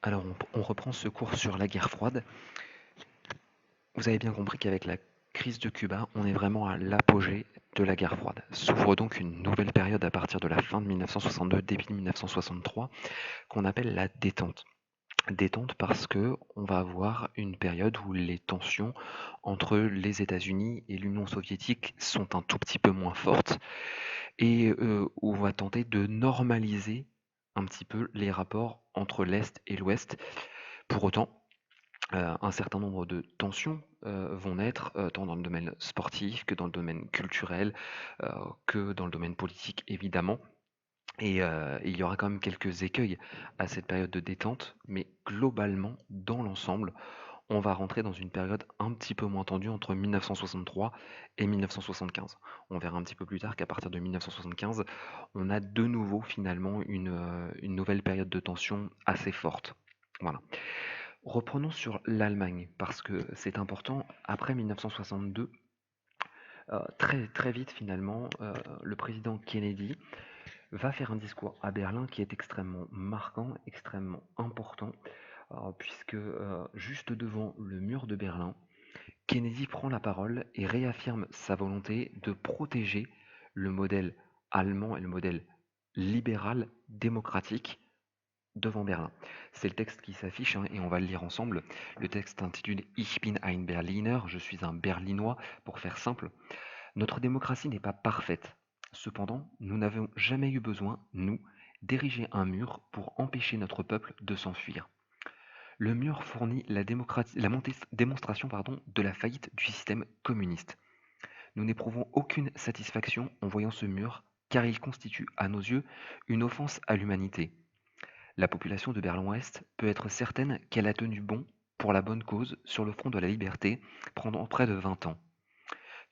Alors on reprend ce cours sur la guerre froide. Vous avez bien compris qu'avec la crise de Cuba, on est vraiment à l'apogée de la guerre froide. S'ouvre donc une nouvelle période à partir de la fin de 1962, début de 1963, qu'on appelle la détente. Détente parce que on va avoir une période où les tensions entre les États-Unis et l'Union soviétique sont un tout petit peu moins fortes et où on va tenter de normaliser un petit peu les rapports entre l'Est et l'Ouest. Pour autant, un certain nombre de tensions vont naître tant dans le domaine sportif que dans le domaine culturel, que dans le domaine politique évidemment. Et il y aura quand même quelques écueils à cette période de détente, mais globalement, dans l'ensemble, on va rentrer dans une période un petit peu moins tendue entre 1963 et 1975. On verra un petit peu plus tard qu'à partir de 1975, on a de nouveau finalement une nouvelle période de tension assez forte. Voilà. Reprenons sur l'Allemagne, parce que c'est important. Après 1962, très, très vite finalement, le président Kennedy va faire un discours à Berlin qui est extrêmement marquant, extrêmement important, puisque juste devant le mur de Berlin, Kennedy prend la parole et réaffirme sa volonté de protéger le modèle allemand et le modèle libéral démocratique devant Berlin. C'est le texte qui s'affiche hein, et on va le lire ensemble. Le texte intitulé Ich bin ein Berliner, je suis un Berlinois, pour faire simple. Notre démocratie n'est pas parfaite. Cependant, nous n'avons jamais eu besoin, nous, d'ériger un mur pour empêcher notre peuple de s'enfuir. Le mur fournit la démonstration de la faillite du système communiste. Nous n'éprouvons aucune satisfaction en voyant ce mur, car il constitue, à nos yeux, une offense à l'humanité. La population de Berlin-Ouest peut être certaine qu'elle a tenu bon pour la bonne cause sur le front de la liberté pendant près de 20 ans.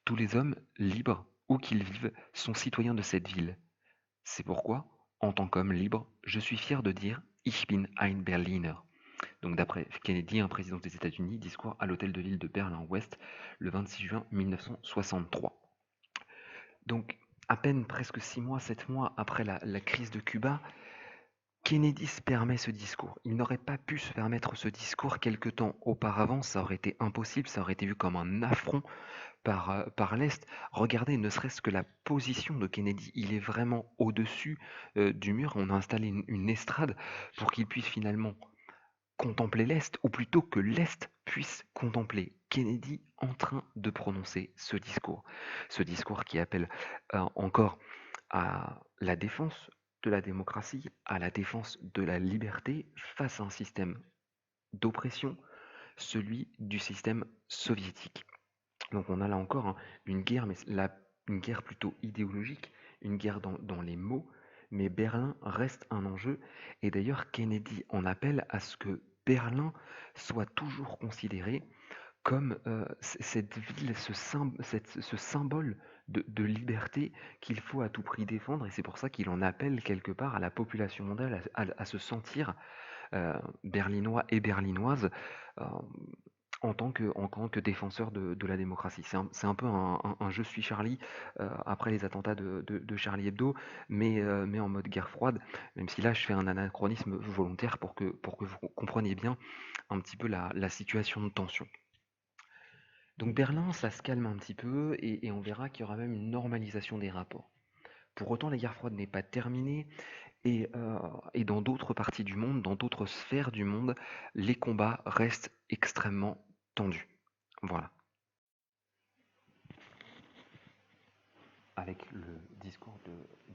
Tous les hommes, libres, où qu'ils vivent, sont citoyens de cette ville. C'est pourquoi, en tant qu'homme libre, je suis fier de dire Ich bin ein Berliner. Donc d'après Kennedy, un président des États-Unis, discours à l'hôtel de ville de Berlin-Ouest le 26 juin 1963. Donc à peine presque 6 mois, 7 mois après la crise de Cuba, Kennedy se permet ce discours. Il n'aurait pas pu se permettre ce discours quelque temps auparavant, ça aurait été impossible, ça aurait été vu comme un affront par l'Est. Regardez ne serait-ce que la position de Kennedy, il est vraiment au-dessus du mur, on a installé une estrade pour qu'il puisse finalement contempler l'Est, ou plutôt que l'Est puisse contempler Kennedy en train de prononcer ce discours. Ce discours qui appelle encore à la défense de la démocratie, à la défense de la liberté face à un système d'oppression, celui du système soviétique. Donc on a là encore hein, une guerre, mais une guerre plutôt idéologique, une guerre dans les mots, mais Berlin reste un enjeu. Et d'ailleurs, Kennedy en appelle à ce que Berlin soit toujours considéré comme cette ville, ce symbole de liberté qu'il faut à tout prix défendre. Et c'est pour ça qu'il en appelle quelque part à la population mondiale à se sentir berlinois et berlinoises euh, en tant que défenseur de la démocratie. C'est un peu un je suis Charlie après les attentats de Charlie Hebdo, mais en mode guerre froide, même si là je fais un anachronisme volontaire pour que vous compreniez bien un petit peu la situation de tension. Donc Berlin, ça se calme un petit peu et on verra qu'il y aura même une normalisation des rapports. Pour autant, la guerre froide n'est pas terminée et dans d'autres parties du monde, dans d'autres sphères du monde, les combats restent extrêmement tendus. Voilà. Avec le discours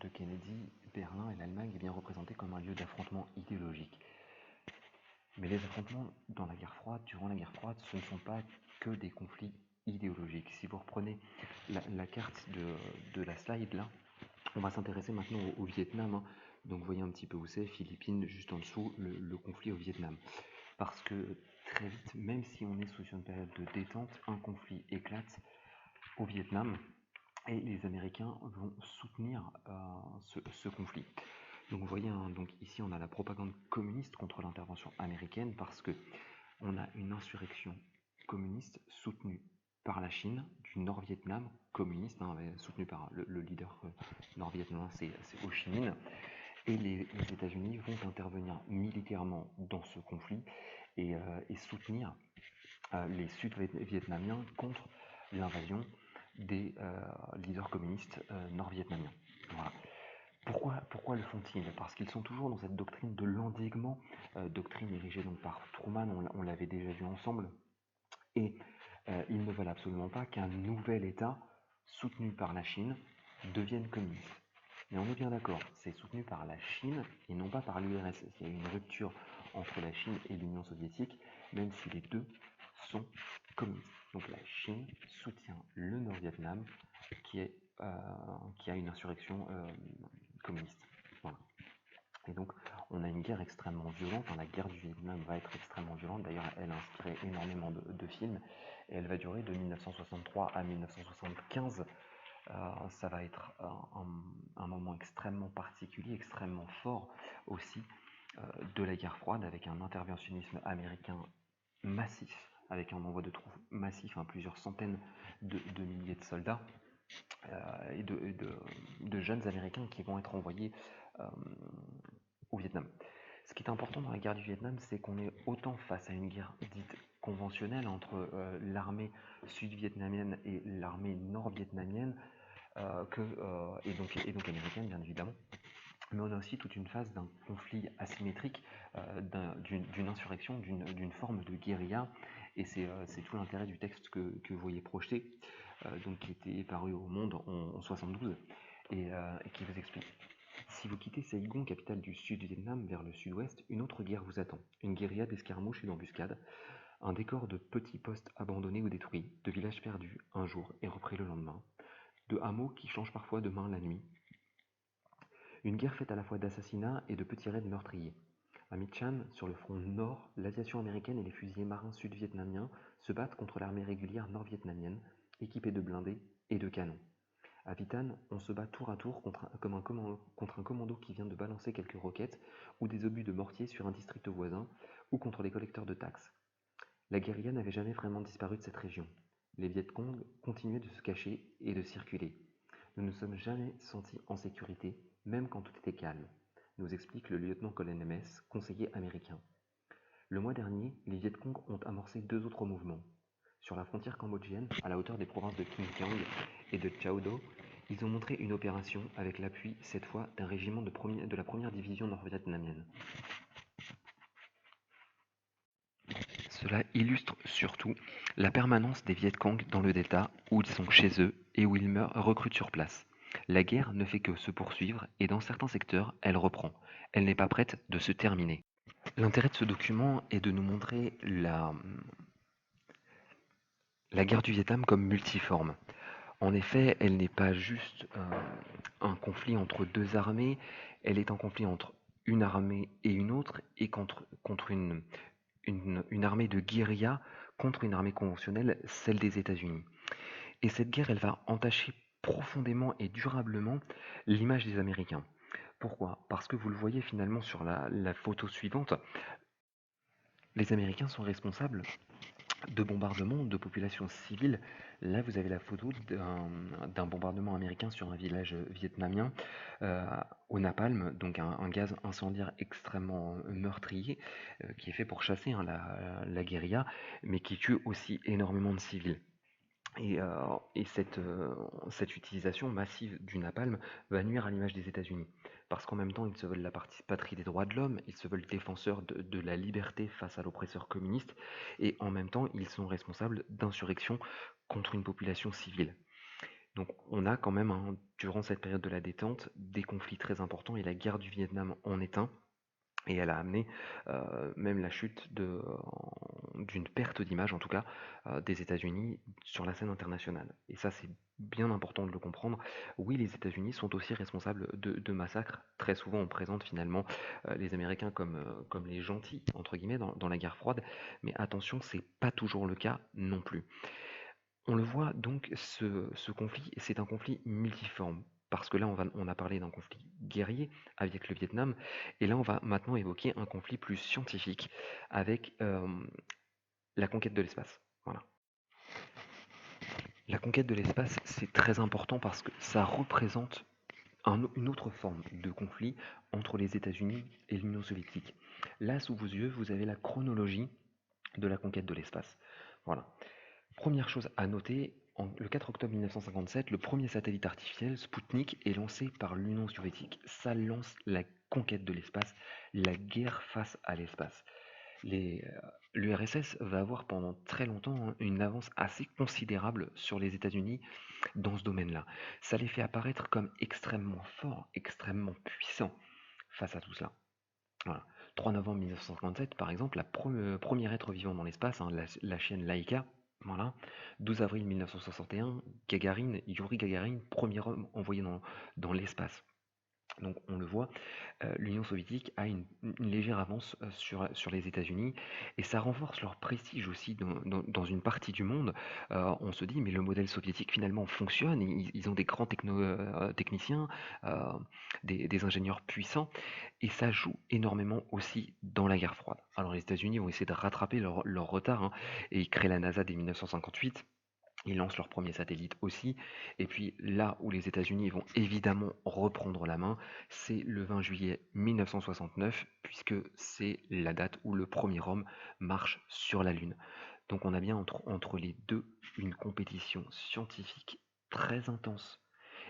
de Kennedy, Berlin et l'Allemagne est bien représenté comme un lieu d'affrontement idéologique. Mais les affrontements dans la guerre froide, durant la guerre froide, ce ne sont pas que des conflits idéologiques. Si vous reprenez la carte de la slide là, on va s'intéresser maintenant au Vietnam. Hein. Donc vous voyez un petit peu où c'est, Philippines, juste en dessous, le conflit au Vietnam. Parce que très vite, même si on est sous une période de détente, un conflit éclate au Vietnam et les Américains vont soutenir ce conflit. Donc vous voyez, hein, donc ici on a la propagande communiste contre l'intervention américaine parce que on a une insurrection communiste soutenue par la Chine, du Nord-Vietnam communiste, hein, soutenu par le leader nord-vietnamien, c'est Ho Chi Minh, Et les États-Unis vont intervenir militairement dans ce conflit et soutenir les Sud-Vietnamiens contre l'invasion des leaders communistes nord-vietnamiens. Voilà. Pourquoi le font-ils? Parce qu'ils sont toujours dans cette doctrine de l'endiguement, doctrine érigée donc par Truman, on l'avait déjà vu ensemble, et ils ne veulent absolument pas qu'un nouvel État, soutenu par la Chine, devienne communiste. Mais on est bien d'accord, c'est soutenu par la Chine et non pas par l'URSS. Il y a une rupture entre la Chine et l'Union soviétique, même si les deux sont communistes. Donc la Chine soutient le Nord-Vietnam qui a une insurrection communiste. Voilà. Et donc on a une guerre extrêmement violente. La guerre du Vietnam va être extrêmement violente. D'ailleurs, elle a inspiré énormément de films et elle va durer de 1963 à 1975. Ça va être un moment extrêmement particulier, extrêmement fort aussi de la guerre froide, avec un interventionnisme américain massif, avec un envoi de troupes massif, plusieurs centaines de milliers de soldats et de jeunes Américains qui vont être envoyés au Vietnam. Ce qui est important dans la guerre du Vietnam, c'est qu'on est autant face à une guerre dite conventionnelle entre l'armée sud-vietnamienne et l'armée nord-vietnamienne, et donc américaine bien évidemment, mais on a aussi toute une phase d'un conflit asymétrique, d'une insurrection, d'une forme de guérilla, et c'est tout l'intérêt du texte que vous voyez projeté, donc qui était paru au Monde en 72, et qui vous explique. Si vous quittez Saigon, capitale du Sud-Vietnam, vers le sud-ouest, une autre guerre vous attend. Une guérilla d'escarmouches et d'embuscades, un décor de petits postes abandonnés ou détruits, de villages perdus un jour et repris le lendemain, de hameaux qui changent parfois de main la nuit. Une guerre faite à la fois d'assassinats et de petits raids meurtriers. À My Chan, sur le front nord, l'aviation américaine et les fusiliers marins sud-vietnamiens se battent contre l'armée régulière nord-vietnamienne, équipée de blindés et de canons. À Vitan, on se bat tour à tour contre un commando qui vient de balancer quelques roquettes ou des obus de mortier sur un district voisin, ou contre les collecteurs de taxes. La guérilla n'avait jamais vraiment disparu de cette région. Les Viet Cong continuaient de se cacher et de circuler. Nous ne nous sommes jamais sentis en sécurité, même quand tout était calme, nous explique le lieutenant-colonel MS, conseiller américain. Le mois dernier, les Viet Cong ont amorcé 2 autres mouvements. Sur la frontière cambodgienne, à la hauteur des provinces de Kim Kiang et de Chao Do, ils ont montré une opération avec l'appui, cette fois, d'un régiment de la première division nord-vietnamienne. Cela illustre surtout la permanence des Viet Cong dans le delta, où ils sont chez eux et où ils recrutent sur place. La guerre ne fait que se poursuivre et dans certains secteurs, elle reprend. Elle n'est pas prête de se terminer. L'intérêt de ce document est de nous montrer la guerre du Vietnam comme multiforme. En effet, elle n'est pas juste un conflit entre deux armées, elle est un conflit entre une armée et une autre, et contre une armée de guérilla contre une armée conventionnelle, celle des États-Unis. Et cette guerre, elle va entacher profondément et durablement l'image des Américains. Pourquoi? Parce que vous le voyez finalement sur la photo suivante, les Américains sont responsables de bombardements de populations civiles. Là, vous avez la photo d'un bombardement américain sur un village vietnamien au napalm, donc un gaz incendiaire extrêmement meurtrier qui est fait pour chasser la guérilla, mais qui tue aussi énormément de civils. Et cette utilisation massive du napalm va nuire à l'image des États-Unis. Parce qu'en même temps, ils se veulent la patrie des droits de l'homme, ils se veulent défenseurs de la liberté face à l'oppresseur communiste, et en même temps, ils sont responsables d'insurrections contre une population civile. Donc on a quand même, durant cette période de la détente, des conflits très importants, et la guerre du Vietnam en est un. Et elle a amené même la chute d'une perte d'image, en tout cas, des États-Unis sur la scène internationale. Et ça, c'est bien important de le comprendre. Oui, les États-Unis sont aussi responsables de massacres. Très souvent, on présente finalement les Américains comme les gentils, entre guillemets, dans la guerre froide. Mais attention, c'est pas toujours le cas non plus. On le voit donc, ce conflit, c'est un conflit multiforme. Parce que là, on a parlé d'un conflit guerrier avec le Vietnam, et là, on va maintenant évoquer un conflit plus scientifique avec la conquête de l'espace. Voilà. La conquête de l'espace, c'est très important parce que ça représente une autre forme de conflit entre les États-Unis et l'Union soviétique. Là, sous vos yeux, vous avez la chronologie de la conquête de l'espace. Voilà. Première chose à noter, le 4 octobre 1957, le premier satellite artificiel, Sputnik, est lancé par l'Union soviétique. Ça lance la conquête de l'espace, la guerre face à l'espace. L'URSS va avoir pendant très longtemps une avance assez considérable sur les États-Unis dans ce domaine-là. Ça les fait apparaître comme extrêmement forts, extrêmement puissants face à tout cela. Voilà. 3 novembre 1957, par exemple, premier être vivant dans l'espace, hein, la chienne Laika. Voilà. 12 avril 1961, Yuri Gagarin, premier homme envoyé dans l'espace. Donc on le voit, l'Union soviétique a une légère avance sur les États-Unis et ça renforce leur prestige aussi dans une partie du monde. On se dit, mais le modèle soviétique finalement fonctionne, ils ont des grands techniciens, euh, des ingénieurs puissants et ça joue énormément aussi dans la guerre froide. Alors les États-Unis vont essayer de rattraper leur retard, hein, et ils créent la NASA dès 1958. Ils lancent leur premier satellite aussi. Et puis là où les États-Unis vont évidemment reprendre la main, c'est le 20 juillet 1969, puisque c'est la date où le premier homme marche sur la Lune. Donc on a bien entre les deux une compétition scientifique très intense.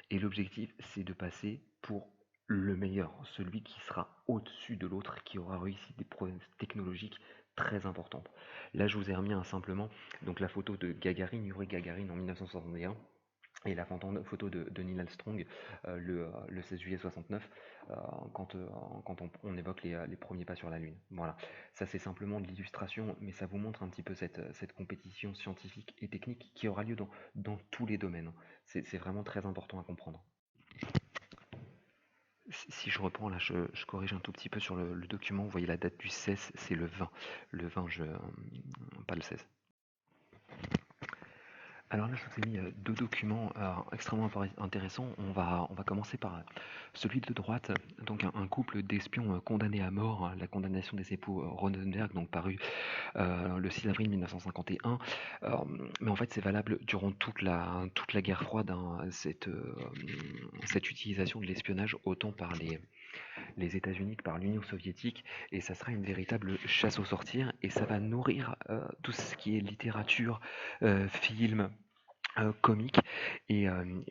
Et l'objectif, c'est de passer pour le meilleur, celui qui sera au-dessus de l'autre, qui aura réussi des prouesses technologiques très importantes. Là, je vous ai remis simplement donc la photo de Yuri Gagarin en 1961 et la photo de Neil Armstrong le 16 juillet 69 quand on évoque les premiers pas sur la Lune. Voilà, ça c'est simplement de l'illustration, mais ça vous montre un petit peu cette compétition scientifique et technique qui aura lieu dans tous les domaines. C'est vraiment très important à comprendre. Si je reprends là, je corrige un tout petit peu sur le document, vous voyez la date du 16, c'est le 20. Le 20, pas le 16. Alors là, je vous ai mis deux documents extrêmement intéressants. On va commencer par celui de droite, donc un couple d'espions condamnés à mort, la condamnation des époux Ronenberg, donc paru le 6 avril 1951. Mais en fait, c'est valable durant toute la guerre froide, hein, cette utilisation de l'espionnage, autant par les États-Unis que par l'Union soviétique, et ça sera une véritable chasse aux sorcières, et ça va nourrir tout ce qui est littérature, film, comique, et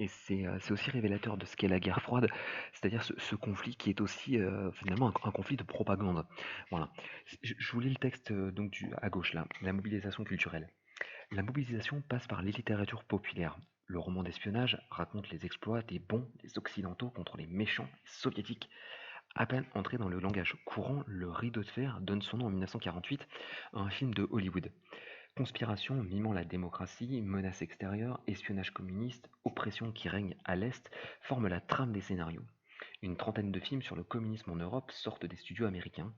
c'est aussi révélateur de ce qu'est la guerre froide, c'est-à-dire ce conflit qui est aussi finalement un conflit de propagande. Voilà. Je vous lis le texte donc à gauche là, la mobilisation culturelle. La mobilisation passe par les littératures populaires. Le roman d'espionnage raconte les exploits des bons des Occidentaux contre les méchants soviétiques. À peine entré dans le langage courant, le rideau de fer donne son nom en 1948 à un film de Hollywood. Conspiration mimant la démocratie, menaces extérieures, espionnage communiste, oppression qui règne à l'Est forment la trame des scénarios. Une trentaine de films sur le communisme en Europe sortent des studios américains,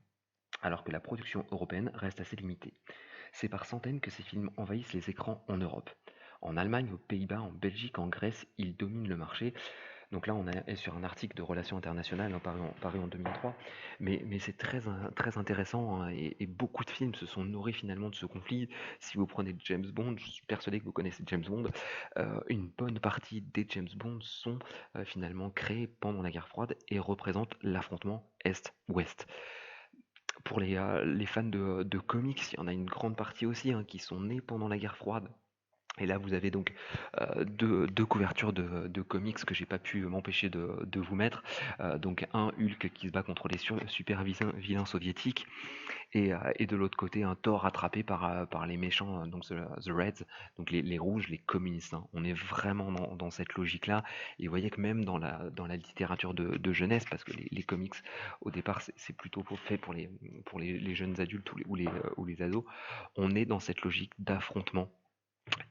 alors que la production européenne reste assez limitée. C'est par centaines que ces films envahissent les écrans en Europe. En Allemagne, aux Pays-Bas, en Belgique, en Grèce, ils dominent le marché. Donc là, on est sur un article de Relations internationales, hein, paru en 2003, mais c'est très intéressant, hein, et beaucoup de films se sont nourris finalement de ce conflit. Si vous prenez James Bond, je suis persuadé que vous connaissez James Bond, une bonne partie des James Bond sont finalement créés pendant la guerre froide et représentent l'affrontement Est-Ouest. Pour les fans de comics, il y en a une grande partie aussi, hein, qui sont nés pendant la guerre froide. Et là, vous avez donc deux couvertures de comics que j'ai pas pu m'empêcher de vous mettre. Donc un Hulk qui se bat contre les super vilains soviétiques, et de l'autre côté un Thor rattrapé par les méchants, donc the Reds, donc les rouges, les communistes, hein. On est vraiment dans cette logique-là. Et vous voyez que même dans la littérature de jeunesse, parce que les comics au départ c'est plutôt fait pour les jeunes adultes ou les ados, on est dans cette logique d'affrontement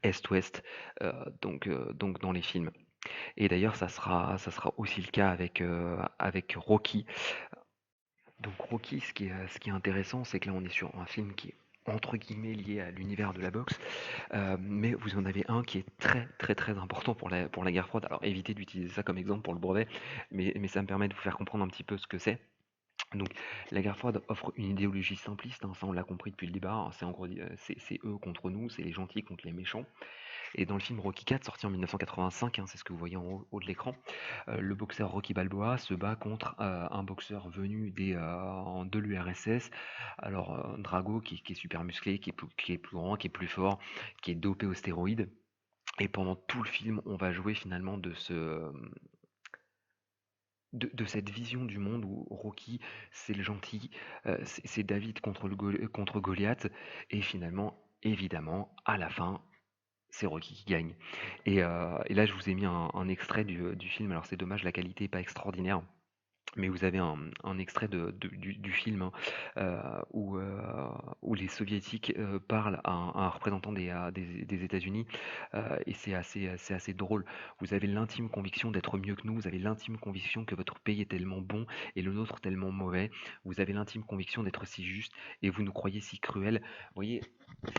Est-Ouest, donc dans les films. Et d'ailleurs, ça sera aussi le cas avec Rocky. Donc Rocky, ce qui est intéressant, c'est que là, on est sur un film qui est entre guillemets lié à l'univers de la boxe, mais vous en avez un qui est très très très important pour la guerre froide. Alors évitez d'utiliser ça comme exemple pour le brevet, mais ça me permet de vous faire comprendre un petit peu ce que c'est. Donc la guerre froide offre une idéologie simpliste, hein, ça on l'a compris depuis le débat, hein, c'est en gros c'est eux contre nous, c'est les gentils contre les méchants. Et dans le film Rocky IV, sorti en 1985, hein, c'est ce que vous voyez en haut de l'écran, le boxeur Rocky Balboa se bat contre un boxeur venu de l'URSS. Alors, Drago, qui est super musclé, qui est plus grand, qui est plus fort, qui est dopé aux stéroïdes. Et pendant tout le film, on va jouer finalement de cette vision du monde où Rocky, c'est le gentil, c'est David contre Goliath, et finalement, évidemment, à la fin, c'est Rocky qui gagne. Et là, je vous ai mis un extrait du film. Alors, c'est dommage, la qualité n'est pas extraordinaire. Mais vous avez un extrait du film, hein, où les soviétiques parlent à un représentant des États-Unis, et c'est assez drôle. Vous avez l'intime conviction d'être mieux que nous, vous avez l'intime conviction que votre pays est tellement bon et le nôtre tellement mauvais, vous avez l'intime conviction d'être si juste et vous nous croyez si cruels. Vous voyez,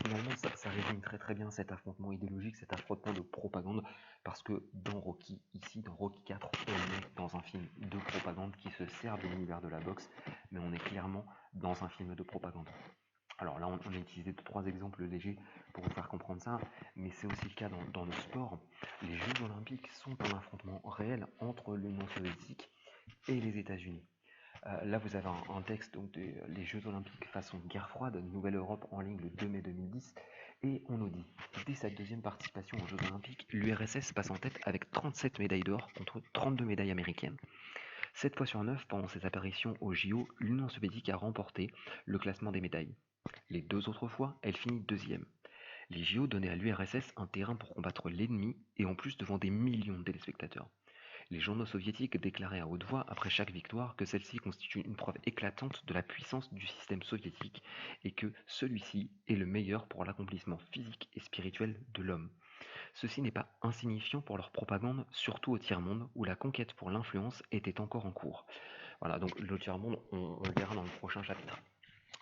finalement, ça résume très très bien cet affrontement idéologique, cet affrontement de propagande, parce que dans Rocky, ici, dans Rocky IV, on est dans un film de propagande qui se sert de l'univers de la boxe, mais on est clairement dans un film de propagande. Alors là, on a utilisé 3 exemples légers pour vous faire comprendre ça, mais c'est aussi le cas dans le sport. Les Jeux Olympiques sont un affrontement réel entre l'Union soviétique et les États-Unis. Là, vous avez un texte donc les Jeux Olympiques façon guerre froide, Nouvelle Europe en ligne le 2 mai 2010, et on nous dit, dès sa deuxième participation aux Jeux Olympiques, l'URSS passe en tête avec 37 médailles d'or contre 32 médailles américaines. 7 fois sur 9, pendant ses apparitions aux JO, l'Union soviétique a remporté le classement des médailles. Les 2 autres fois, elle finit deuxième. Les JO donnaient à l'URSS un terrain pour combattre l'ennemi et en plus devant des millions de téléspectateurs. Les journaux soviétiques déclaraient à haute voix après chaque victoire que celle-ci constitue une preuve éclatante de la puissance du système soviétique et que celui-ci est le meilleur pour l'accomplissement physique et spirituel de l'homme. Ceci n'est pas insignifiant pour leur propagande, surtout au tiers-monde où la conquête pour l'influence était encore en cours. Voilà, donc le tiers-monde, on le verra dans le prochain chapitre.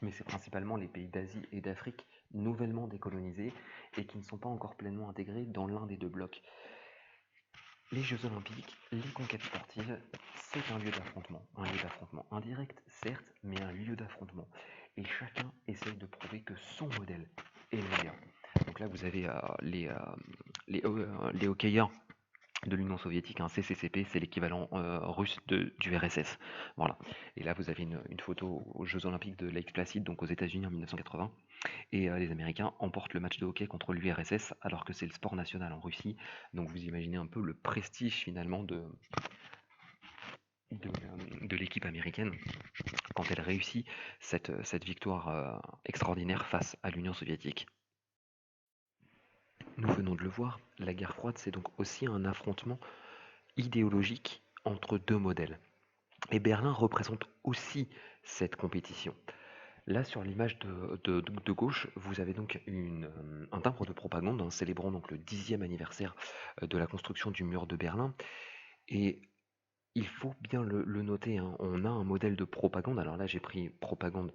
Mais c'est principalement les pays d'Asie et d'Afrique nouvellement décolonisés et qui ne sont pas encore pleinement intégrés dans l'un des 2 blocs. Les Jeux Olympiques, les conquêtes sportives, c'est un lieu d'affrontement indirect, certes, mais un lieu d'affrontement. Et chacun essaye de prouver que son modèle est le meilleur. Donc là, vous avez les hockeyeurs de l'Union soviétique, un CCCP, c'est l'équivalent russe du RSS. Voilà. Et là, vous avez une photo aux Jeux Olympiques de Lake Placid, donc aux États-Unis en 1980. Et les Américains emportent le match de hockey contre l'URSS, alors que c'est le sport national en Russie. Donc vous imaginez un peu le prestige finalement de l'équipe américaine quand elle réussit cette victoire extraordinaire face à l'Union soviétique. Nous venons de le voir, la guerre froide, c'est donc aussi un affrontement idéologique entre 2 modèles. Et Berlin représente aussi cette compétition. Là, sur l'image de gauche, vous avez donc un timbre de propagande, hein, célébrant donc le 10e anniversaire de la construction du mur de Berlin. Et il faut bien le noter, hein, on a un modèle de propagande. Alors là, j'ai pris propagande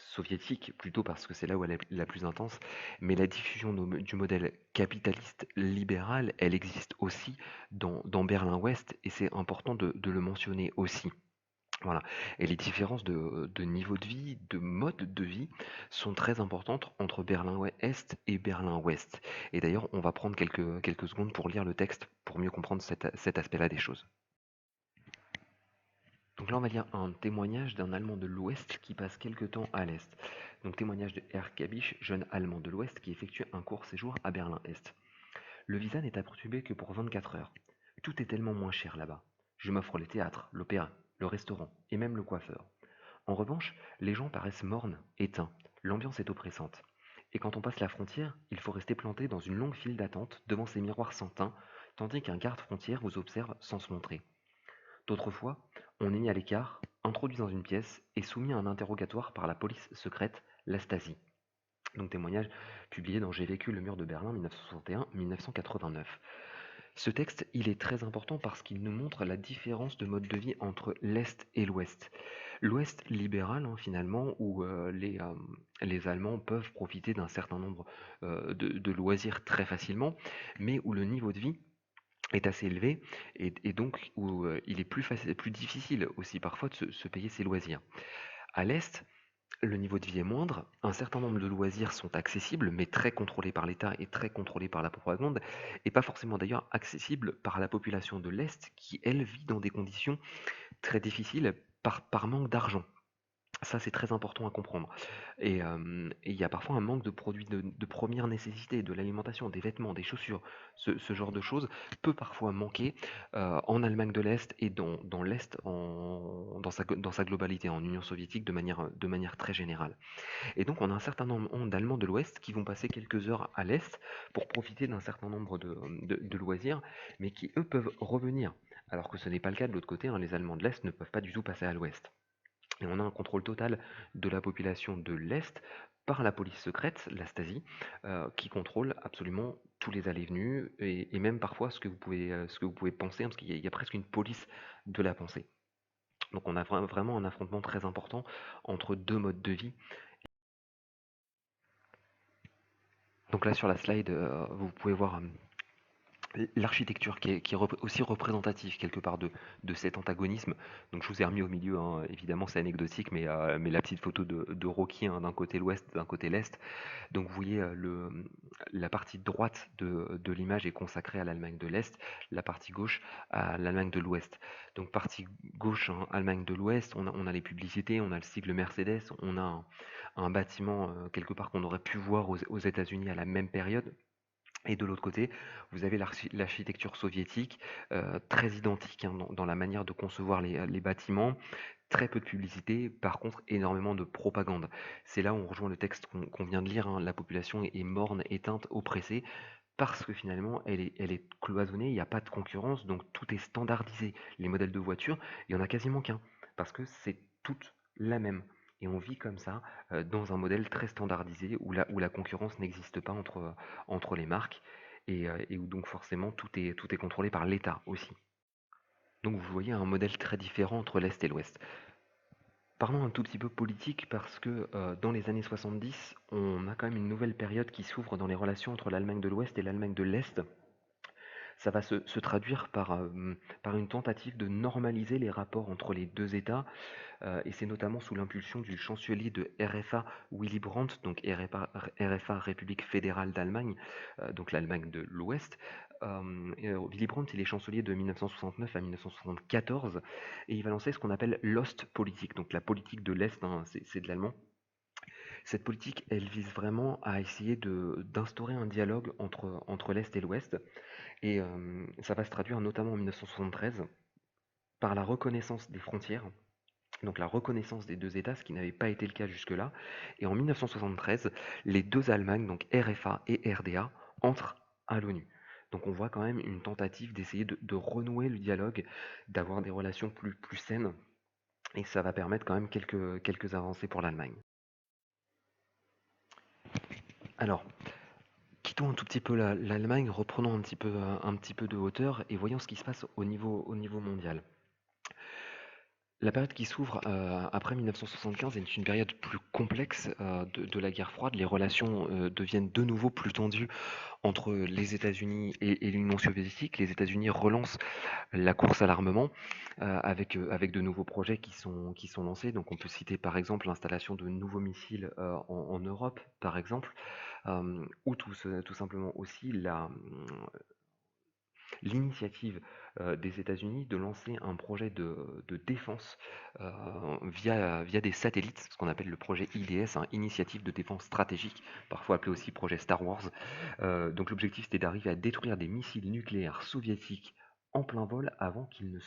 soviétique, plutôt parce que c'est là où elle est la plus intense, mais la diffusion du modèle capitaliste libéral, elle existe aussi dans Berlin-Ouest, et c'est important de le mentionner aussi. Voilà. Et les différences de niveau de vie, de mode de vie, sont très importantes entre Berlin-Est et Berlin-Ouest. Et d'ailleurs, on va prendre quelques secondes pour lire le texte, pour mieux comprendre cet aspect-là des choses. Donc là, on va lire un témoignage d'un Allemand de l'Ouest qui passe quelque temps à l'Est. Donc témoignage de Herr Kabisch, jeune Allemand de l'Ouest qui effectue un court séjour à Berlin-Est. Le visa n'est attribué que pour 24 heures. Tout est tellement moins cher là-bas. Je m'offre les théâtres, l'opéra, le restaurant et même le coiffeur. En revanche, les gens paraissent mornes, éteints. L'ambiance est oppressante. Et quand on passe la frontière, il faut rester planté dans une longue file d'attente devant ces miroirs sans teint, tandis qu'un garde-frontière vous observe sans se montrer. D'autres fois, on est mis à l'écart, introduit dans une pièce et soumis à un interrogatoire par la police secrète, la Stasi. Donc témoignage publié dans J'ai vécu le mur de Berlin 1961-1989. Ce texte, il est très important parce qu'il nous montre la différence de mode de vie entre l'Est et l'Ouest. L'Ouest libéral, hein, finalement, où les Allemands peuvent profiter d'un certain nombre de loisirs très facilement, mais où le niveau de vie est assez élevé et donc où il est plus difficile aussi parfois de se payer ses loisirs. À l'Est, Le niveau de vie est moindre, un certain nombre de loisirs sont accessibles, mais très contrôlés par l'État et très contrôlés par la propagande, et pas forcément d'ailleurs accessibles par la population de l'Est qui, elle, vit dans des conditions très difficiles par manque d'argent. Ça, c'est très important à comprendre. Et il y a parfois un manque de produits de première nécessité, de l'alimentation, des vêtements, des chaussures. Ce genre de choses peut parfois manquer en Allemagne de l'Est et dans l'Est dans sa globalité, en Union soviétique de manière très générale. Et donc, on a un certain nombre d'Allemands de l'Ouest qui vont passer quelques heures à l'Est pour profiter d'un certain nombre de loisirs, mais qui, eux, peuvent revenir. Alors que ce n'est pas le cas de l'autre côté, hein, les Allemands de l'Est ne peuvent pas du tout passer à l'Ouest. Et on a un contrôle total de la population de l'Est par la police secrète, la Stasi, qui contrôle absolument tous les allées-venues et même parfois ce que vous pouvez penser, hein, parce qu'il y a presque une police de la pensée. Donc on a vraiment un affrontement très important entre deux modes de vie. Donc là sur la slide, vous pouvez voir l'architecture qui est aussi représentative quelque part de cet antagonisme. Donc je vous ai remis au milieu, hein, évidemment c'est anecdotique, mais la petite photo de Rocky, hein, d'un côté l'ouest, d'un côté l'est. Donc vous voyez la partie droite de l'image est consacrée à l'Allemagne de l'Est, la partie gauche à l'Allemagne de l'Ouest. Donc partie gauche, hein, Allemagne de l'Ouest, on a les publicités, on a le sigle Mercedes, on a un bâtiment quelque part qu'on aurait pu voir aux États-Unis à la même période. Et de l'autre côté, vous avez l'architecture soviétique, très identique, hein, dans la manière de concevoir les bâtiments, très peu de publicité, par contre énormément de propagande. C'est là où on rejoint le texte qu'on vient de lire, hein, la population est morne, éteinte, oppressée, parce que finalement elle est cloisonnée, il n'y a pas de concurrence, donc tout est standardisé. Les modèles de voitures, il n'y en a quasiment qu'un, parce que c'est toute la même. Et on vit comme ça, dans un modèle très standardisé où la concurrence n'existe pas entre les marques et où donc forcément tout est contrôlé par l'État aussi. Donc vous voyez un modèle très différent entre l'Est et l'Ouest. Parlons un tout petit peu politique parce que dans les années 70, on a quand même une nouvelle période qui s'ouvre dans les relations entre l'Allemagne de l'Ouest et l'Allemagne de l'Est. Ça va se traduire par une tentative de normaliser les rapports entre les deux États, et c'est notamment sous l'impulsion du chancelier de RFA, Willy Brandt, donc RFA République fédérale d'Allemagne, donc l'Allemagne de l'Ouest. Willy Brandt, il est chancelier de 1969 à 1974, et il va lancer ce qu'on appelle l'Ostpolitik, donc la politique de l'Est, hein, c'est de l'allemand. Cette politique, elle vise vraiment à essayer d'instaurer un dialogue entre l'Est et l'Ouest, et ça va se traduire notamment en 1973 par la reconnaissance des frontières, donc la reconnaissance des deux États, ce qui n'avait pas été le cas jusque-là. Et en 1973, les deux Allemagnes, donc RFA et RDA, entrent à l'ONU. Donc on voit quand même une tentative d'essayer de renouer le dialogue, d'avoir des relations plus saines, et ça va permettre quand même quelques avancées pour l'Allemagne. Alors, quittons un tout petit peu l'Allemagne, reprenons un petit peu de hauteur et voyons ce qui se passe au niveau mondial. La période qui s'ouvre après 1975 est une période plus complexe de la guerre froide. Les relations deviennent de nouveau plus tendues entre les États-Unis et l'Union soviétique. Les États-Unis relancent la course à l'armement avec de nouveaux projets qui sont lancés. Donc on peut citer par exemple l'installation de nouveaux missiles en Europe, par exemple, ou tout simplement aussi l'initiative des États-Unis de lancer un projet de défense via des satellites, ce qu'on appelle le projet IDS, hein, Initiative de défense stratégique, parfois appelé aussi projet Star Wars. Donc l'objectif c'était d'arriver à détruire des missiles nucléaires soviétiques en plein vol avant qu'ils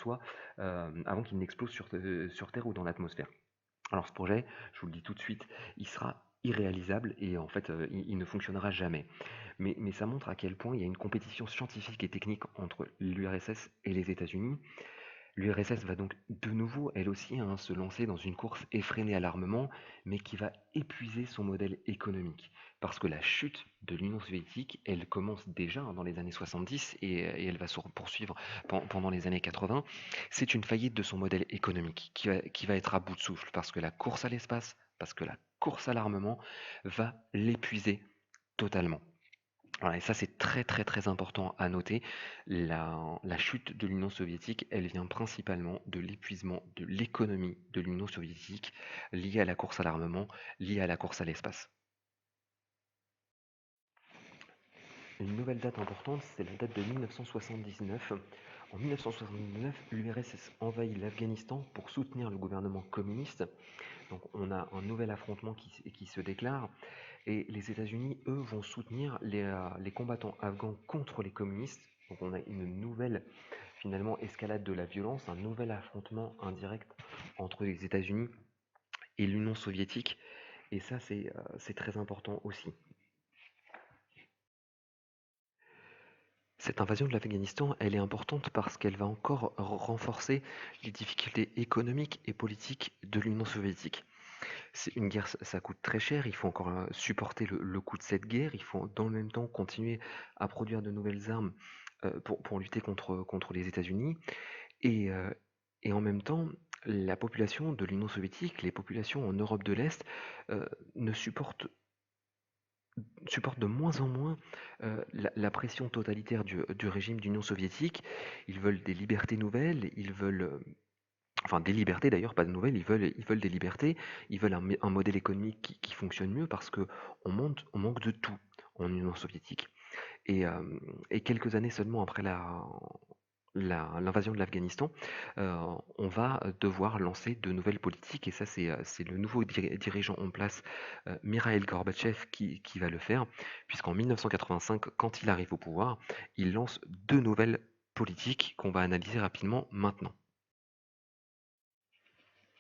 n'explosent sur Terre ou dans l'atmosphère. Alors ce projet, je vous le dis tout de suite, il sera irréalisable et en fait il ne fonctionnera jamais. Mais ça montre à quel point il y a une compétition scientifique et technique entre l'URSS et les États-Unis. L'URSS va donc de nouveau, elle aussi, hein, se lancer dans une course effrénée à l'armement, mais qui va épuiser son modèle économique. Parce que la chute de l'Union soviétique, elle commence déjà, hein, dans les années 70 et elle va se poursuivre pendant les années 80. C'est une faillite de son modèle économique qui va être à bout de souffle parce que la course à l'espace, parce que la course à l'armement va l'épuiser totalement. Voilà, et ça, c'est très, très, très important à noter. La chute de l'Union soviétique, elle vient principalement de l'épuisement de l'économie de l'Union soviétique, liée à la course à l'armement, liée à la course à l'espace. Une nouvelle date importante, c'est la date de 1979. En 1979, l'URSS envahit l'Afghanistan pour soutenir le gouvernement communiste. Donc on a un nouvel affrontement qui se déclare. Et les États-Unis, eux, vont soutenir les combattants afghans contre les communistes. Donc on a une nouvelle, finalement, escalade de la violence, un nouvel affrontement indirect entre les États-Unis et l'Union soviétique. Et ça, c'est très important aussi. Cette invasion de l'Afghanistan, elle est importante parce qu'elle va encore renforcer les difficultés économiques et politiques de l'Union soviétique. C'est une guerre, ça coûte très cher, il faut encore supporter le coût de cette guerre, il faut dans le même temps continuer à produire de nouvelles armes pour lutter contre les États-Unis. Et, euh, et en même temps, la population de l'Union soviétique, les populations en Europe de l'Est, ne supportent de moins en moins la pression totalitaire du régime d'Union soviétique. Ils veulent des libertés nouvelles, ils veulent enfin des libertés d'ailleurs, pas de nouvelles, ils veulent des libertés, ils veulent un modèle économique qui fonctionne mieux parce que on manque de tout en Union soviétique. Et, euh, et quelques années seulement après l'invasion de l'Afghanistan, on va devoir lancer de nouvelles politiques, et ça c'est le nouveau dirigeant en place, Mikhail Gorbatchev, qui va le faire, puisqu'en 1985, quand il arrive au pouvoir, il lance deux nouvelles politiques qu'on va analyser rapidement maintenant.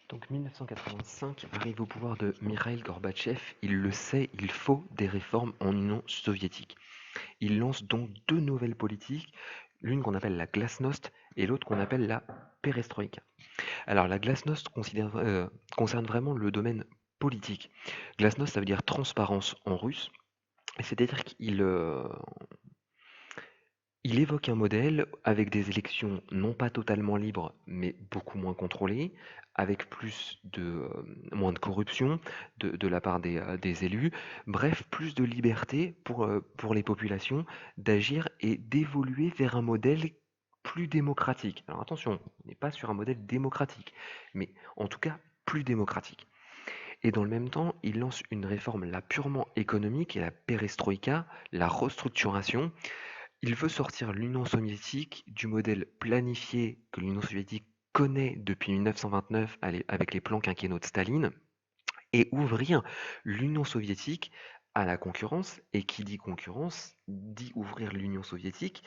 Donc 1985 arrive au pouvoir de Mikhail Gorbatchev, il le sait, il faut des réformes en Union soviétique. Il lance donc deux nouvelles politiques, l'une qu'on appelle la glasnost et l'autre qu'on appelle la perestroïka. Alors la glasnost concerne vraiment le domaine politique. Glasnost, ça veut dire transparence en russe, c'est-à-dire il évoque un modèle avec des élections non pas totalement libres, mais beaucoup moins contrôlées, avec moins de corruption de la part des élus, bref, plus de liberté pour les populations d'agir et d'évoluer vers un modèle plus démocratique. Alors attention, on n'est pas sur un modèle démocratique, mais en tout cas plus démocratique. Et dans le même temps, il lance une réforme là purement économique et la perestroïka, la restructuration. Il veut sortir l'Union soviétique du modèle planifié que l'Union soviétique connaît depuis 1929 avec les plans quinquennaux de Staline et ouvrir l'Union soviétique à la concurrence. Et qui dit concurrence dit ouvrir l'Union soviétique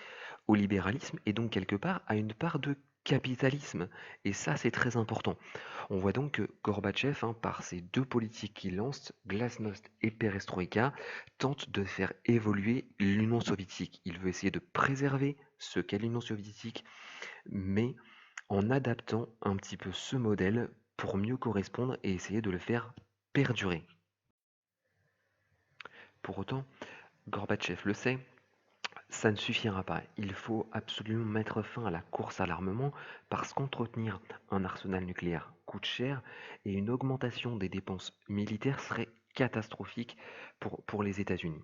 au libéralisme et donc quelque part à une part de capitalisme. Et ça, c'est très important. On voit donc que Gorbatchev, hein, par ces deux politiques qu'il lance, Glasnost et Perestroïka, tente de faire évoluer l'Union soviétique. Il veut essayer de préserver ce qu'est l'Union soviétique, mais en adaptant un petit peu ce modèle pour mieux correspondre et essayer de le faire perdurer. Pour autant, Gorbatchev le sait, ça ne suffira pas. Il faut absolument mettre fin à la course à l'armement parce qu'entretenir un arsenal nucléaire coûte cher et une augmentation des dépenses militaires serait catastrophique pour les États-Unis.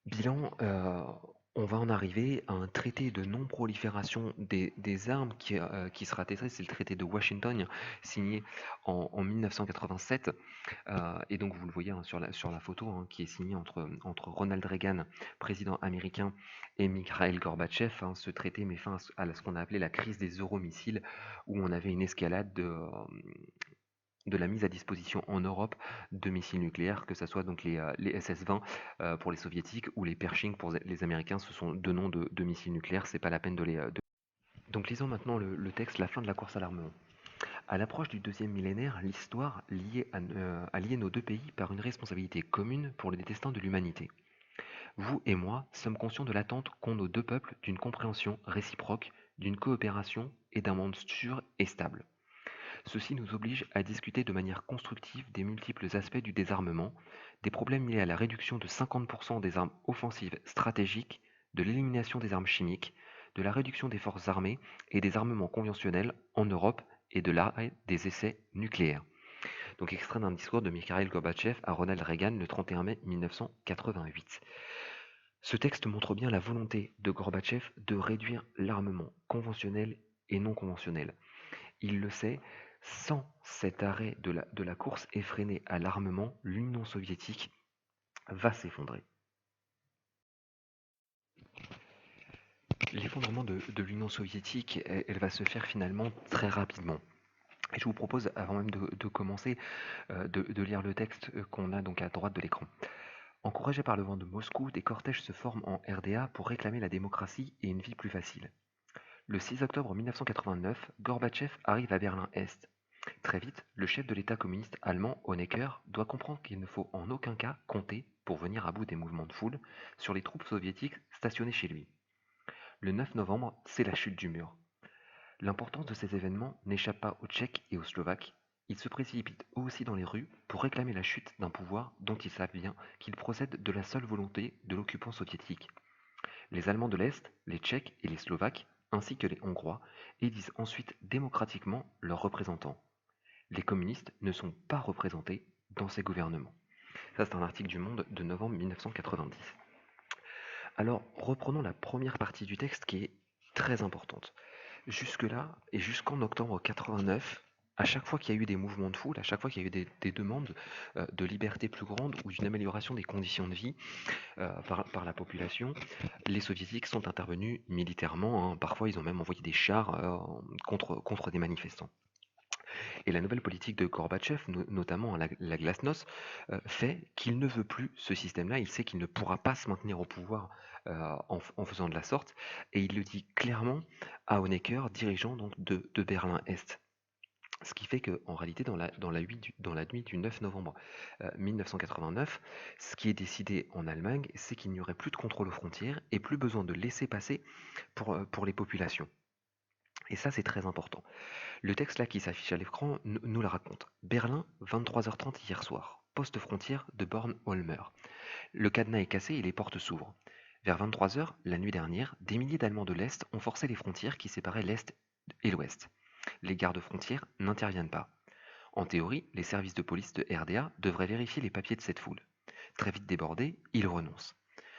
Bilan, on va en arriver à un traité de non-prolifération des armes qui sera testé, c'est le traité de Washington, signé en 1987. Et donc vous le voyez hein, sur la photo hein, qui est signée entre Ronald Reagan, président américain, et Mikhail Gorbatchev. Hein. Ce traité met fin à ce qu'on a appelé la crise des euromissiles, où on avait une escalade de la mise à disposition en Europe de missiles nucléaires, que ce soit donc les SS-20 pour les soviétiques ou les Pershing pour les américains. Ce sont deux noms de missiles nucléaires, c'est pas la peine de les... Donc lisons maintenant le texte, la fin de la course à l'armement. À l'approche du deuxième millénaire, l'histoire a lié nos deux pays par une responsabilité commune pour le destin de l'humanité. Vous et moi sommes conscients de l'attente qu'ont nos deux peuples d'une compréhension réciproque, d'une coopération et d'un monde sûr et stable. Ceci nous oblige à discuter de manière constructive des multiples aspects du désarmement, des problèmes liés à la réduction de 50% des armes offensives stratégiques, de l'élimination des armes chimiques, de la réduction des forces armées et des armements conventionnels en Europe et de l'arrêt des essais nucléaires. Donc extrait d'un discours de Mikhail Gorbatchev à Ronald Reagan le 31 mai 1988. Ce texte montre bien la volonté de Gorbatchev de réduire l'armement conventionnel et non conventionnel. Il le sait, sans cet arrêt de la course effrénée à l'armement, l'Union soviétique va s'effondrer. L'effondrement de l'Union soviétique, elle va se faire finalement très rapidement. Et je vous propose, avant même de commencer, de lire le texte qu'on a donc à droite de l'écran. Encouragés par le vent de Moscou, des cortèges se forment en RDA pour réclamer la démocratie et une vie plus facile. Le 6 octobre 1989, Gorbatchev arrive à Berlin-Est. Très vite, le chef de l'État communiste allemand, Honecker, doit comprendre qu'il ne faut en aucun cas compter, pour venir à bout des mouvements de foule, sur les troupes soviétiques stationnées chez lui. Le 9 novembre, c'est la chute du mur. L'importance de ces événements n'échappe pas aux Tchèques et aux Slovaques. Ils se précipitent eux aussi dans les rues pour réclamer la chute d'un pouvoir dont ils savent bien qu'il procède de la seule volonté de l'occupant soviétique. Les Allemands de l'Est, les Tchèques et les Slovaques, ainsi que les Hongrois, élisent ensuite démocratiquement leurs représentants. Les communistes ne sont pas représentés dans ces gouvernements. Ça, c'est un article du Monde de novembre 1990. Alors, reprenons la première partie du texte qui est très importante. Jusque-là, et jusqu'en octobre 89, à chaque fois qu'il y a eu des mouvements de foule, à chaque fois qu'il y a eu des demandes de liberté plus grande ou d'une amélioration des conditions de vie par la population, les soviétiques sont intervenus militairement, hein. Parfois ils ont même envoyé des chars contre des manifestants. Et la nouvelle politique de Gorbatchev, notamment la glasnost, fait qu'il ne veut plus ce système-là. Il sait qu'il ne pourra pas se maintenir au pouvoir en faisant de la sorte. Et il le dit clairement à Honecker, dirigeant donc de Berlin-Est. Ce qui fait qu'en réalité, dans la nuit du 9 novembre 1989, ce qui est décidé en Allemagne, c'est qu'il n'y aurait plus de contrôle aux frontières et plus besoin de laisser passer pour les populations. Et ça, c'est très important. Le texte là qui s'affiche à l'écran nous le raconte. Berlin, 23h30 hier soir. Poste frontière de Bornholmer. Le cadenas est cassé et les portes s'ouvrent. Vers 23h, la nuit dernière, des milliers d'Allemands de l'Est ont forcé les frontières qui séparaient l'Est et l'Ouest. Les gardes-frontières n'interviennent pas. En théorie, les services de police de RDA devraient vérifier les papiers de cette foule. Très vite débordés, ils renoncent.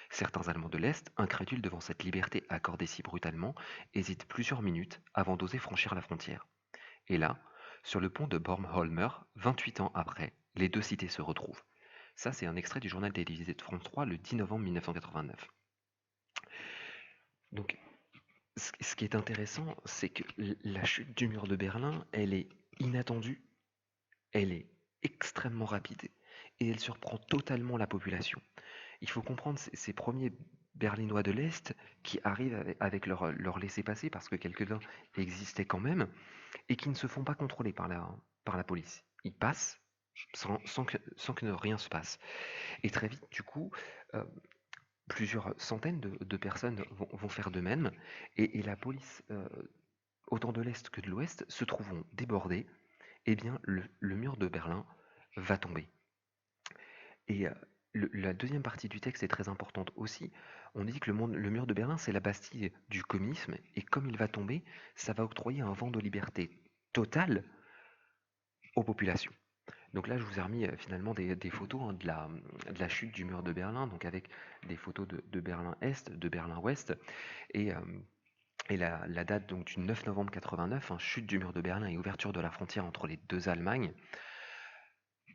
Certains Allemands de l'Est, incrédules devant cette liberté accordée si brutalement, hésitent plusieurs minutes avant d'oser franchir la frontière. Et là, sur le pont de Bornholmer, 28 ans après, les deux cités se retrouvent. Ça, c'est un extrait du journal télévisé de France 3 le 10 novembre 1989. Donc, ce qui est intéressant, c'est que la chute du mur de Berlin, elle est inattendue, elle est extrêmement rapide et elle surprend totalement la population. Il faut comprendre ces premiers Berlinois de l'Est qui arrivent avec leur laissez-passer, parce que quelques-uns existaient quand même, et qui ne se font pas contrôler par la police. Ils passent sans que rien se passe. Et très vite, du coup, euh, plusieurs centaines de personnes vont faire de même, et la police, autant de l'Est que de l'Ouest, se trouvant débordée, eh bien, le mur de Berlin va tomber. Et la deuxième partie du texte est très importante aussi. On dit que le mur de Berlin, c'est la Bastille du communisme, et comme il va tomber, ça va octroyer un vent de liberté totale aux populations. Donc là, je vous ai remis finalement des photos, hein, de la chute du mur de Berlin, donc avec des photos de Berlin-Est, de Berlin-Ouest, et, la date donc, du 9 novembre 89, hein, chute du mur de Berlin et ouverture de la frontière entre les deux Allemagnes.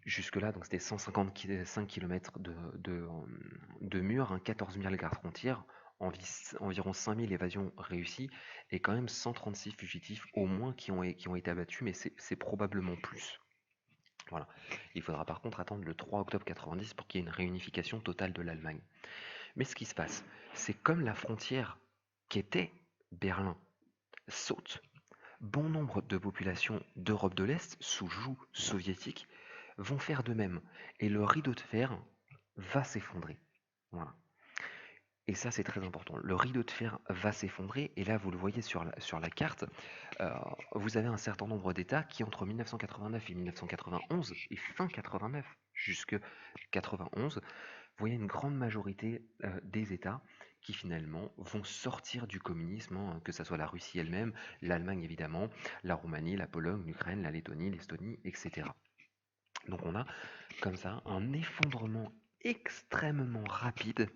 Jusque-là, donc c'était 155 km de mur, hein, 14 000 gardes-frontières, environ 5000 évasions réussies, et quand même 136 fugitifs au moins qui ont été abattus, mais c'est probablement plus. Voilà. Il faudra par contre attendre le 3 octobre 90 pour qu'il y ait une réunification totale de l'Allemagne. Mais ce qui se passe, c'est comme la frontière qu'était Berlin saute, bon nombre de populations d'Europe de l'Est, sous joug soviétique, vont faire de même. Et le rideau de fer va s'effondrer. Voilà. Et ça, c'est très important. Le rideau de fer va s'effondrer. Et là, vous le voyez sur la carte, vous avez un certain nombre d'États qui, entre 1989 et 1991, et fin 89 jusque 91, vous voyez une grande majorité des États qui finalement vont sortir du communisme, hein, que ce soit la Russie elle-même, l'Allemagne évidemment, la Roumanie, la Pologne, l'Ukraine, la Lettonie, l'Estonie, etc. Donc on a comme ça un effondrement extrêmement rapide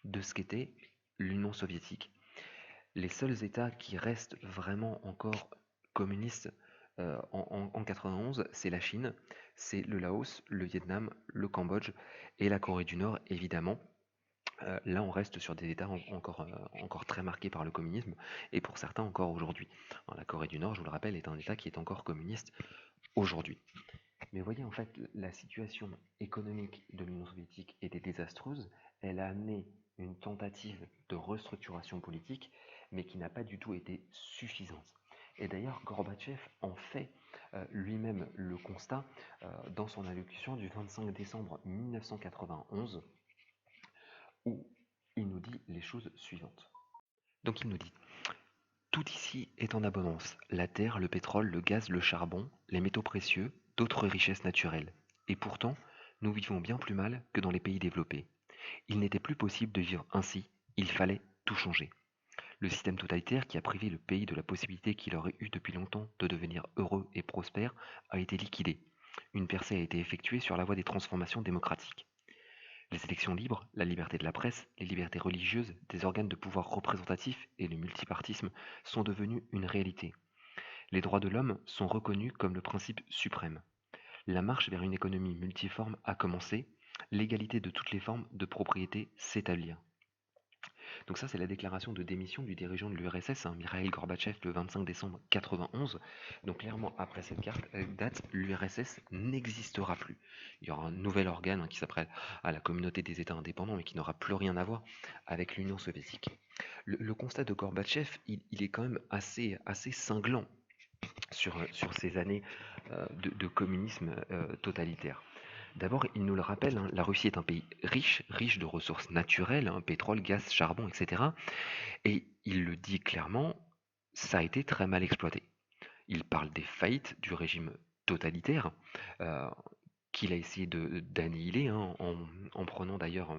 de ce qu'était l'Union soviétique. Les seuls États qui restent vraiment encore communistes en 91, c'est la Chine, c'est le Laos, le Vietnam, le Cambodge et la Corée du Nord, évidemment. Là, on reste sur des États encore très marqués par le communisme, et pour certains encore aujourd'hui. La Corée du Nord, je vous le rappelle, est un État qui est encore communiste aujourd'hui. Mais vous voyez, en fait, la situation économique de l'Union soviétique était désastreuse. Elle a amené une tentative de restructuration politique, mais qui n'a pas du tout été suffisante. Et d'ailleurs, Gorbatchev en fait lui-même le constat dans son allocution du 25 décembre 1991, où il nous dit les choses suivantes. Donc il nous dit: tout ici est en abondance, la terre, le pétrole, le gaz, le charbon, les métaux précieux, d'autres richesses naturelles. Et pourtant, nous vivons bien plus mal que dans les pays développés. Il n'était plus possible de vivre ainsi, il fallait tout changer. Le système totalitaire qui a privé le pays de la possibilité qu'il aurait eu depuis longtemps de devenir heureux et prospère a été liquidé. Une percée a été effectuée sur la voie des transformations démocratiques. Les élections libres, la liberté de la presse, les libertés religieuses, des organes de pouvoir représentatifs et le multipartisme sont devenus une réalité. Les droits de l'homme sont reconnus comme le principe suprême. La marche vers une économie multiforme a commencé, l'égalité de toutes les formes de propriété s'établir. Donc ça, c'est la déclaration de démission du dirigeant de l'URSS, Mikhail Gorbatchev, le 25 décembre 91. Donc clairement, après cette date, l'URSS n'existera plus. Il y aura un nouvel organe qui s'appelle la Communauté des États indépendants, mais qui n'aura plus rien à voir avec l'Union soviétique. Le constat de Gorbatchev, il est quand même assez cinglant sur ces années de communisme totalitaire. D'abord, il nous le rappelle, la Russie est un pays riche de ressources naturelles, pétrole, gaz, charbon, etc. Et il le dit clairement, ça a été très mal exploité. Il parle des faillites du régime totalitaire, euh, qu'il a essayé d'annihiler, en prenant d'ailleurs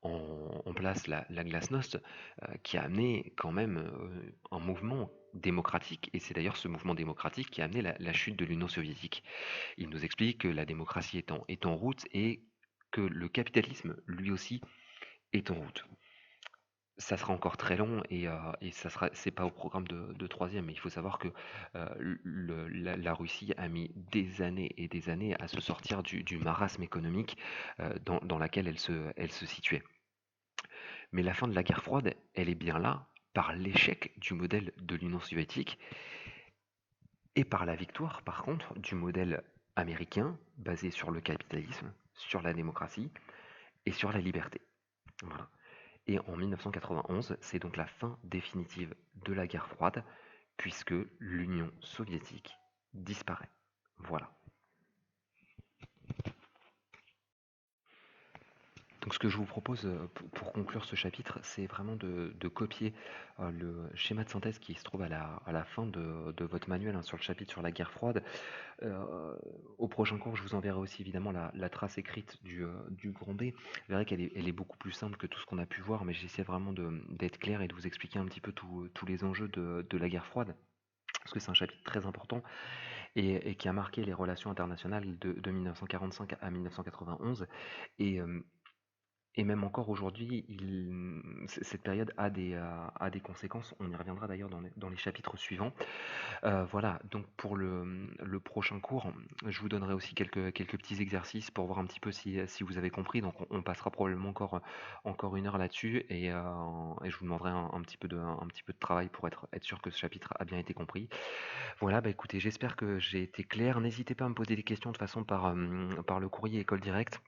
en place la glasnost, qui a amené quand même un mouvement démocratique, et c'est d'ailleurs ce mouvement démocratique qui a amené la chute de l'Union soviétique. Il nous explique que la démocratie est en route et que le capitalisme, lui aussi, est en route. Ça sera encore très long et c'est pas au programme de troisième, mais il faut savoir que la Russie a mis des années et des années à se sortir du marasme économique dans laquelle elle se situait. Mais la fin de la guerre froide, elle est bien là par l'échec du modèle de l'Union soviétique et par la victoire, par contre, du modèle américain basé sur le capitalisme, sur la démocratie et sur la liberté. Voilà. Et en 1991, c'est donc la fin définitive de la guerre froide, puisque l'Union soviétique disparaît. Voilà. Donc ce que je vous propose pour conclure ce chapitre, c'est vraiment de copier le schéma de synthèse qui se trouve à la fin de votre manuel, sur le chapitre sur la guerre froide. Au prochain cours, je vous enverrai aussi évidemment la trace écrite du grand B. Vous verrez qu'elle est beaucoup plus simple que tout ce qu'on a pu voir, mais j'essaie vraiment d'être clair et de vous expliquer un petit peu tous les enjeux de la guerre froide, parce que c'est un chapitre très important et qui a marqué les relations internationales de 1945 à 1991. Et même encore aujourd'hui, cette période a des conséquences. On y reviendra d'ailleurs dans les chapitres suivants. Voilà, donc pour le prochain cours, je vous donnerai aussi quelques petits exercices pour voir un petit peu si vous avez compris. Donc on passera probablement encore une heure là-dessus et je vous demanderai un petit peu de travail pour être sûr que ce chapitre a bien été compris. Voilà, bah écoutez, j'espère que j'ai été clair. N'hésitez pas à me poser des questions de façon par le courrier École Directe,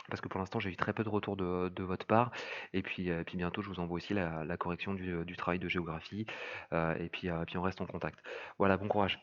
parce que pour l'instant j'ai eu très peu de retours de votre part, et puis bientôt je vous envoie aussi la correction du travail de géographie, et puis on reste en contact. Voilà, bon courage.